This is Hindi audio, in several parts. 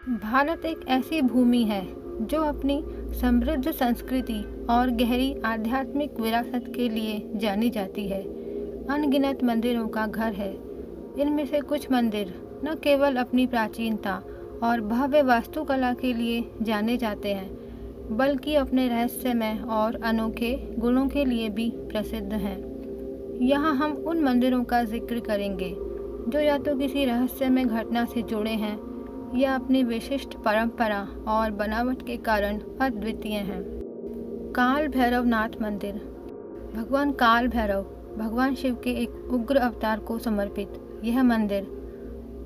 भारत एक ऐसी भूमि है जो अपनी समृद्ध संस्कृति और गहरी आध्यात्मिक विरासत के लिए जानी जाती है। अनगिनत मंदिरों का घर है। इनमें से कुछ मंदिर न केवल अपनी प्राचीनता और भव्य वास्तुकला के लिए जाने जाते हैं, बल्कि अपने रहस्यमय और अनोखे गुणों के लिए भी प्रसिद्ध हैं। यहाँ हम उन मंदिरों का जिक्र करेंगे जो या तो किसी रहस्यमय घटना से जुड़े हैं या अपनी विशिष्ट परंपरा और बनावट के कारण अद्वितीय हैं। काल भैरवनाथ मंदिर। भगवान काल भैरव भगवान शिव के एक उग्र अवतार को समर्पित यह मंदिर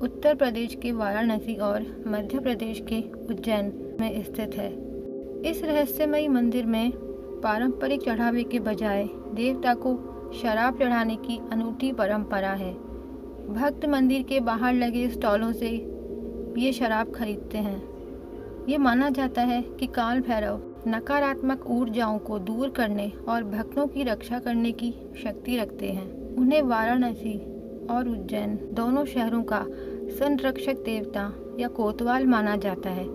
उत्तर प्रदेश के वाराणसी और मध्य प्रदेश के उज्जैन में स्थित है। इस रहस्यमयी मंदिर में पारंपरिक चढ़ावे के बजाय देवता को शराब चढ़ाने की अनूठी परंपरा है। भक्त मंदिर के बाहर लगे स्टॉलों से ये शराब खरीदते हैं। ये माना जाता है कि काल भैरव नकारात्मक ऊर्जाओं को दूर करने और भक्तों की रक्षा करने की शक्ति रखते हैं। उन्हें वाराणसी और उज्जैन दोनों शहरों का संरक्षक देवता या कोतवाल माना जाता है।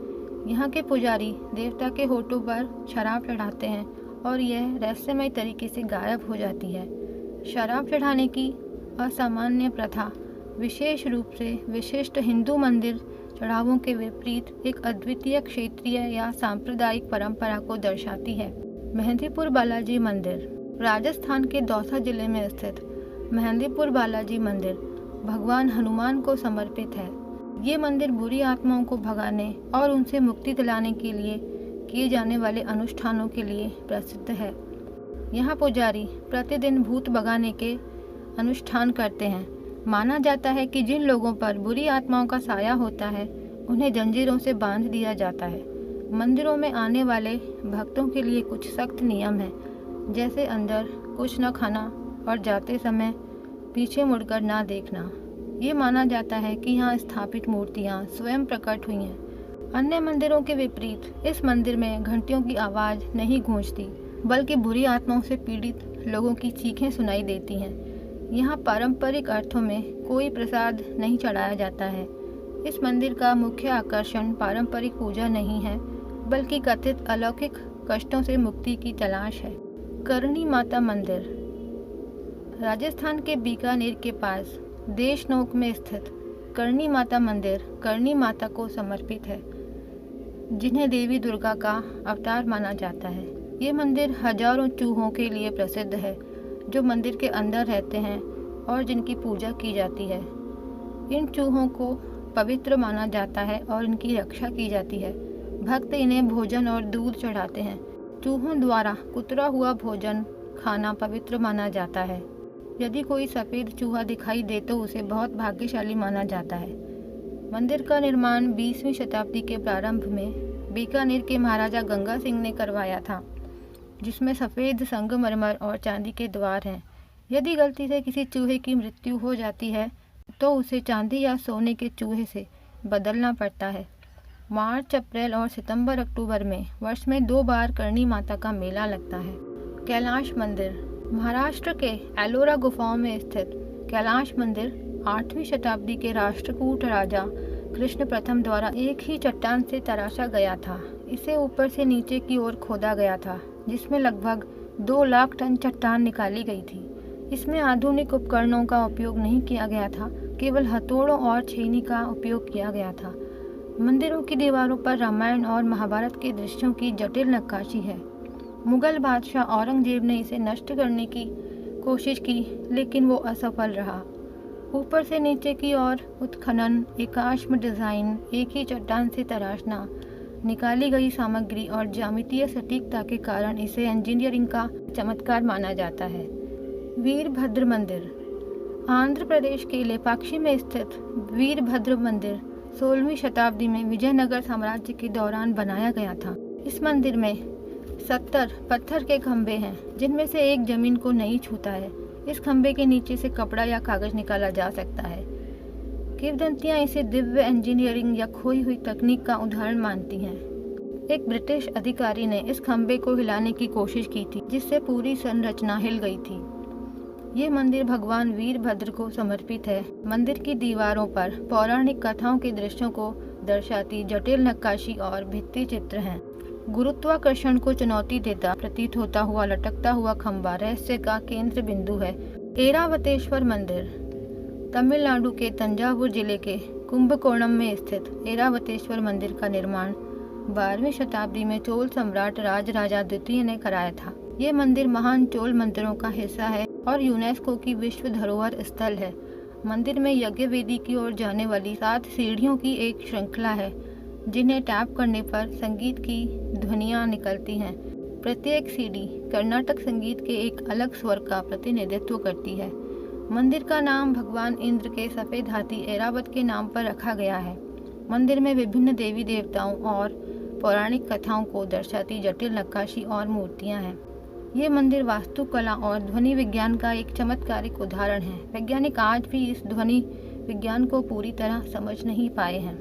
यहाँ के पुजारी देवता के होठों पर शराब चढ़ाते हैं और यह रहस्यमय तरीके से गायब हो जाती है। शराब चढ़ाने की असामान्य प्रथा विशेष रूप से विशिष्ट हिंदू मंदिर चढ़ावों के विपरीत एक अद्वितीय क्षेत्रीय या सांप्रदायिक परंपरा को दर्शाती है। मेहंदीपुर बालाजी मंदिर। राजस्थान के दौसा जिले में स्थित मेहंदीपुर बालाजी मंदिर भगवान हनुमान को समर्पित है। ये मंदिर बुरी आत्माओं को भगाने और उनसे मुक्ति दिलाने के लिए किए जाने वाले अनुष्ठानों के लिए प्रसिद्ध है। यहाँ पुजारी प्रतिदिन भूत भगाने के अनुष्ठान करते हैं। माना जाता है कि जिन लोगों पर बुरी आत्माओं का साया होता है उन्हें जंजीरों से बांध दिया जाता है। मंदिरों में आने वाले भक्तों के लिए कुछ सख्त नियम हैं, जैसे अंदर कुछ न खाना और जाते समय पीछे मुड़कर ना देखना। ये माना जाता है कि यहाँ स्थापित मूर्तियाँ स्वयं प्रकट हुई हैं। अन्य मंदिरों के विपरीत इस मंदिर में घंटियों की आवाज़ नहीं गूंजती, बल्कि बुरी आत्माओं से पीड़ित लोगों की चीखें सुनाई देती हैं। यहाँ पारंपरिक अर्थों में कोई प्रसाद नहीं चढ़ाया जाता है। इस मंदिर का मुख्य आकर्षण पारंपरिक पूजा नहीं है, बल्कि कथित अलौकिक कष्टों से मुक्ति की तलाश है। करणी माता मंदिर। राजस्थान के बीकानेर के पास देशनोक में स्थित करणी माता मंदिर करणी माता को समर्पित है, जिन्हें देवी दुर्गा का अवतार माना जाता है। ये मंदिर हजारों चूहों के लिए प्रसिद्ध है, जो मंदिर के अंदर रहते हैं और जिनकी पूजा की जाती है। इन चूहों को पवित्र माना जाता है और इनकी रक्षा की जाती है। भक्त इन्हें भोजन और दूध चढ़ाते हैं। चूहों द्वारा कुतरा हुआ भोजन खाना पवित्र माना जाता है। यदि कोई सफ़ेद चूहा दिखाई दे तो उसे बहुत भाग्यशाली माना जाता है। मंदिर का निर्माण 20वीं शताब्दी के प्रारंभ में बीकानेर के महाराजा गंगा सिंह ने करवाया था, जिसमें सफ़ेद संगमरमर और चांदी के द्वार हैं। यदि गलती से किसी चूहे की मृत्यु हो जाती है तो उसे चांदी या सोने के चूहे से बदलना पड़ता है। मार्च, अप्रैल और सितंबर अक्टूबर में वर्ष में 2 बार करणी माता का मेला लगता है। कैलाश मंदिर। महाराष्ट्र के एलोरा गुफाओं में स्थित कैलाश मंदिर 8वीं शताब्दी के राष्ट्रकूट राजा कृष्ण प्रथम द्वारा एक ही चट्टान से तराशा गया था। इसे ऊपर से नीचे की ओर खोदा गया था, जिसमें लगभग 2 लाख टन चट्टान निकाली गई थी। इसमें आधुनिक उपकरणों का उपयोग नहीं किया गया था, केवल हथौड़ों और छेनी का उपयोग किया गया था। मंदिरों की दीवारों पर रामायण और महाभारत के दृश्यों की जटिल नक्काशी है। मुगल बादशाह औरंगजेब ने इसे नष्ट करने की कोशिश की, लेकिन वो असफल रहा। ऊपर से नीचे की ओर उत्खनन, एकाश्म डिज़ाइन, एक ही चट्टान से तराशना, निकाली गई सामग्री और ज्यामितीय सटीकता के कारण इसे इंजीनियरिंग का चमत्कार माना जाता है। वीरभद्र मंदिर। आंध्र प्रदेश के लेपाक्षी में स्थित वीरभद्र मंदिर 16वीं शताब्दी में विजयनगर साम्राज्य के दौरान बनाया गया था। इस मंदिर में 70 पत्थर के खंभे हैं, जिनमें से एक जमीन को नहीं छूता है। इस खंभे के नीचे से कपड़ा या कागज निकाला जा सकता है। किंवदंतियां इसे दिव्य इंजीनियरिंग या खोई हुई तकनीक का उदाहरण मानती हैं। एक ब्रिटिश अधिकारी ने इस खंभे को हिलाने की कोशिश की थी, जिससे पूरी संरचना हिल गई थी। ये मंदिर भगवान वीरभद्र को समर्पित है। मंदिर की दीवारों पर पौराणिक कथाओं के दृश्यों को दर्शाती जटिल नक्काशी और भित्ति चित्र हैं। गुरुत्वाकर्षण को चुनौती देता प्रतीत होता हुआ लटकता हुआ खंबा रहस्य का केंद्र बिंदु है। ऐरावतेश्वर मंदिर तमिलनाडु के तंजावुर जिले के कुंभकोणम में स्थित ऐरावतेश्वर मंदिर का निर्माण 12वीं शताब्दी में चोल सम्राट राजराजा द्वितीय ने कराया था। ये मंदिर महान चोल मंदिरों का हिस्सा है और यूनेस्को की विश्व धरोहर स्थल है। मंदिर में यज्ञ वेदी की ओर जाने वाली 7 सीढ़ियों की एक श्रृंखला है, जिन्हें टैप करने पर संगीत की ध्वनियाँ निकलती हैं। प्रत्येक सीढ़ी कर्नाटक संगीत के एक अलग स्वर का प्रतिनिधित्व करती है। मंदिर का नाम भगवान इंद्र के सफ़ेद हाथी ऐरावत के नाम पर रखा गया है। मंदिर में विभिन्न देवी देवताओं और पौराणिक कथाओं को दर्शाती जटिल नक्काशी और मूर्तियाँ हैं। ये मंदिर वास्तुकला और ध्वनि विज्ञान का एक चमत्कारिक उदाहरण है। वैज्ञानिक आज भी इस ध्वनि विज्ञान को पूरी तरह समझ नहीं पाए हैं।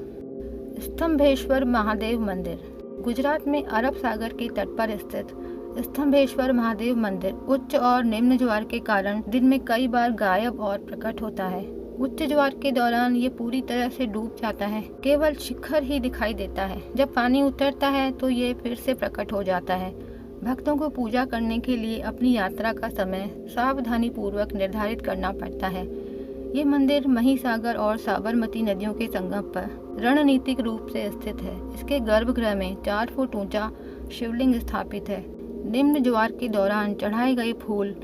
स्तंभेश्वर महादेव मंदिर गुजरात में अरब सागर के तट पर स्थित स्तंभेश्वर महादेव मंदिर उच्च और निम्न ज्वार के कारण दिन में कई बार गायब और प्रकट होता है। उच्च ज्वार के दौरान ये पूरी तरह से डूब जाता है, केवल शिखर ही दिखाई देता है। जब पानी उतरता है तो ये फिर से प्रकट हो जाता है। भक्तों को पूजा करने के लिए अपनी यात्रा का समय सावधानी पूर्वक निर्धारित करना पड़ता है। ये मंदिर महिसागर और साबरमती नदियों के संगम पर रणनीतिक रूप से स्थित है। इसके गर्भगृह में 4 फुट ऊंचा शिवलिंग स्थापित है। निम्न ज्वार के दौरान चढ़ाए गए फूल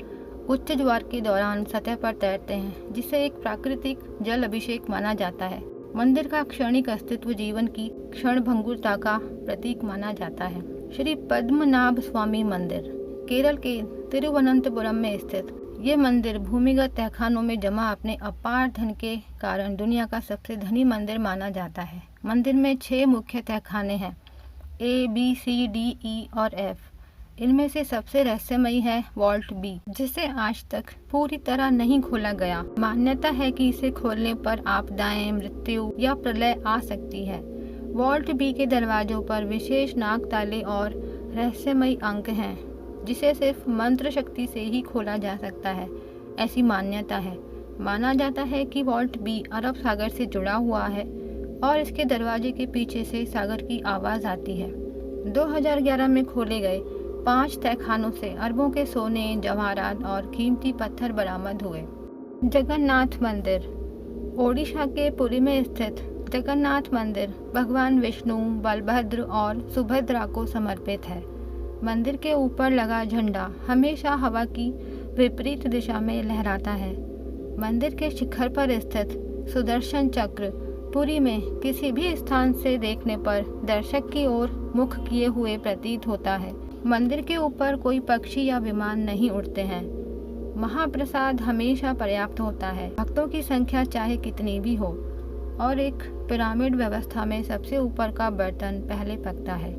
उच्च ज्वार के दौरान सतह पर तैरते हैं, जिसे एक प्राकृतिक जल अभिषेक माना जाता है। मंदिर का क्षणिक अस्तित्व जीवन की क्षणभंगुरता का प्रतीक माना जाता है। श्री पद्मनाभ स्वामी मंदिर केरल के तिरुवनंतपुरम में स्थित ये मंदिर भूमिगत तहखानों में जमा अपने अपार धन के कारण दुनिया का सबसे धनी मंदिर माना जाता है। मंदिर में 6 मुख्य तहखाने हैं, A, B, C, D, E और F। इनमें से सबसे रहस्यमयी है वॉल्ट बी, जिसे आज तक पूरी तरह नहीं खोला गया। मान्यता है कि इसे खोलने पर आपदाएं, मृत्यु या प्रलय आ सकती है। वॉल्ट बी के दरवाजों पर विशेष नाग ताले और रहस्यमयी अंक हैं, जिसे सिर्फ मंत्र शक्ति से ही खोला जा सकता है, ऐसी मान्यता है। माना जाता है कि वॉल्ट बी अरब सागर से जुड़ा हुआ है और इसके दरवाजे के पीछे से सागर की आवाज़ आती है। 2011 में खोले गए 5 तहखानों से अरबों के सोने, जवाहरात और कीमती पत्थर बरामद हुए। जगन्नाथ मंदिर ओडिशा के पुरी में स्थित जगन्नाथ मंदिर भगवान विष्णु, बलभद्र और सुभद्रा को समर्पित है। मंदिर के ऊपर लगा झंडा हमेशा हवा की विपरीत दिशा में लहराता है। मंदिर के शिखर पर स्थित सुदर्शन चक्र पुरी में किसी भी स्थान से देखने पर दर्शक की ओर मुख किए हुए प्रतीत होता है। मंदिर के ऊपर कोई पक्षी या विमान नहीं उड़ते हैं। महाप्रसाद हमेशा पर्याप्त होता है, भक्तों की संख्या चाहे कितनी भी हो, और एक पिरामिड व्यवस्था में सबसे ऊपर का बर्तन पहले पकता है।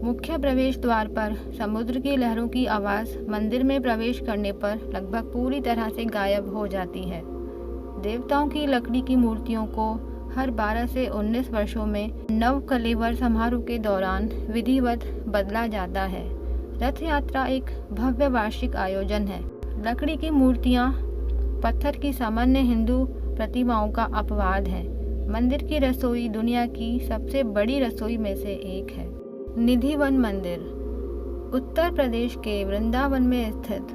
मुख्य प्रवेश द्वार पर समुद्र की लहरों की आवाज़ मंदिर में प्रवेश करने पर लगभग पूरी तरह से गायब हो जाती है। देवताओं की लकड़ी की मूर्तियों को हर 12 से 19 वर्षों में नव कलेवर समारोह के दौरान विधिवत बदला जाता है। रथ यात्रा एक भव्य वार्षिक आयोजन है। लकड़ी की मूर्तियाँ पत्थर की सामान्य हिंदू प्रतिमाओं का अपवाद है। मंदिर की रसोई दुनिया की सबसे बड़ी रसोई में से एक है। निधिवन मंदिर उत्तर प्रदेश के वृंदावन में स्थित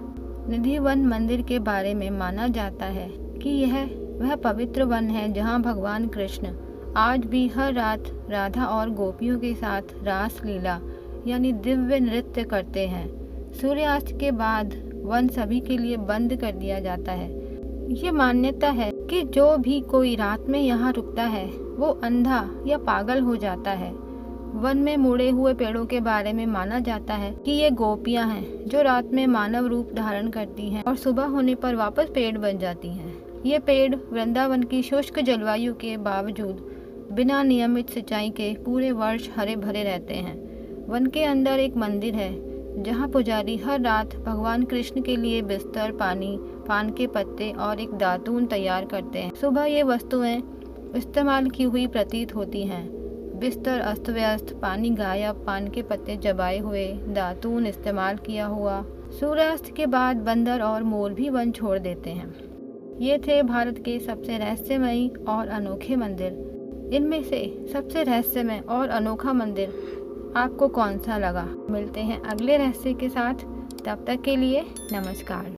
निधिवन मंदिर के बारे में माना जाता है कि यह वह पवित्र वन है जहां भगवान कृष्ण आज भी हर रात राधा और गोपियों के साथ रास लीला यानी दिव्य नृत्य करते हैं। सूर्यास्त के बाद वन सभी के लिए बंद कर दिया जाता है। ये मान्यता है कि जो भी कोई रात में यहाँ रुकता है वो अंधा या पागल हो जाता है। वन में मुड़े हुए पेड़ों के बारे में माना जाता है कि ये गोपियाँ हैं जो रात में मानव रूप धारण करती हैं और सुबह होने पर वापस पेड़ बन जाती हैं। ये पेड़ वृंदावन की शुष्क जलवायु के बावजूद बिना नियमित सिंचाई के पूरे वर्ष हरे भरे रहते हैं। वन के अंदर एक मंदिर है जहाँ पुजारी हर रात भगवान कृष्ण के लिए बिस्तर, पानी, पान के पत्ते और एक दातून तैयार करते हैं। सुबह ये वस्तुएं इस्तेमाल की हुई प्रतीत होती हैं। बिस्तर अस्त व्यस्त, पानी गायब, पान के पत्ते चबाए हुए, दातून इस्तेमाल किया हुआ। सूर्यास्त के बाद बंदर और मोर भी वन छोड़ देते हैं। ये थे भारत के सबसे रहस्यमयी और अनोखे मंदिर। इनमें से सबसे रहस्यमय और अनोखा मंदिर आपको कौन सा लगा? मिलते हैं अगले रहस्य के साथ, तब तक के लिए नमस्कार।